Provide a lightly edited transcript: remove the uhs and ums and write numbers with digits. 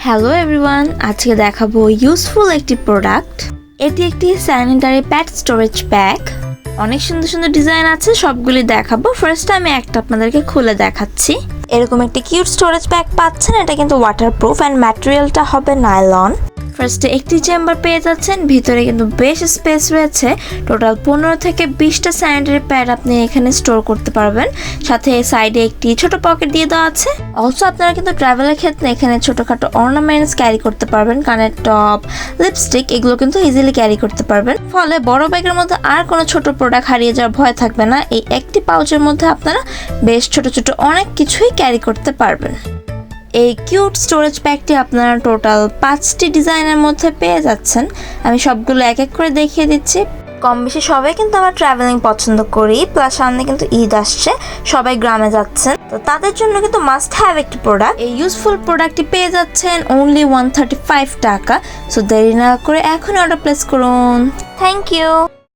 Hello everyone, আজকে দেখাবো useful একটি প্রোডাক্ট। এটি একটি স্যানিটারি প্যাড স্টোরেজ ব্যাগ। অনেক সুন্দর সুন্দর ডিজাইন আছে, সবগুলি দেখাবো। ফার্স্ট আমি একটা আপনাদেরকে খুলে দেখাচ্ছি। এরকম একটি কিউট স্টোরেজ ব্যাগ পাচ্ছেন। এটা কিন্তু ওয়াটারপ্রুফ অ্যান্ড ম্যাটেরিয়ালটা হবে নাইলন। ফার্স্টে একটি চেম্বার পেয়ে যাচ্ছেন, ভিতরে কিন্তু বেশ স্পেস রয়েছে। টোটাল 15 থেকে 20টা স্যানিটারি প্যাড আপনি এখানে স্টোর করতে পারবেন। সাথে সাইডে একটি ছোট পকেট দিয়ে দেওয়া আছে। অলসো আপনারা কিন্তু ট্রাভেলের ক্ষেত্রে এখানে ছোটখাটো অর্নামেন্টস ক্যারি করতে পারবেন। কানের টপ, লিপস্টিক এগুলো কিন্তু ইজিলি ক্যারি করতে পারবেন। ফলে বড় ব্যাগের মধ্যে আর কোনো ছোট প্রোডাক্ট হারিয়ে যাওয়ার ভয় থাকবে না। এই একটি পাউচের মধ্যে আপনারা বেশ ছোট ছোট অনেক কিছুই ক্যারি করতে পারবেন। এই কিউট স্টোরেজ ব্যাগটি আপনারা টোটাল 5টি ডিজাইনের মধ্যে পেয়ে যাচ্ছেন। আমি সবগুলো এক এক করে দেখিয়ে দিচ্ছি। কম বেশি সবাই কিন্তু আমরা ট্রাভেলিং পছন্দ করি, প্লাস সামনে কিন্তু ঈদ আসছে, সবাই গ্রামে যাচ্ছেন, তো তাদের জন্য কিন্তু মাস্ট হ্যাভ একটি প্রোডাক্ট। এই ইউজফুল প্রোডাক্টটি পেয়ে যাচ্ছেন অনলি 135 টাকা। সো দেরি না করে এখন অর্ডার প্লেস করুন। Thank you.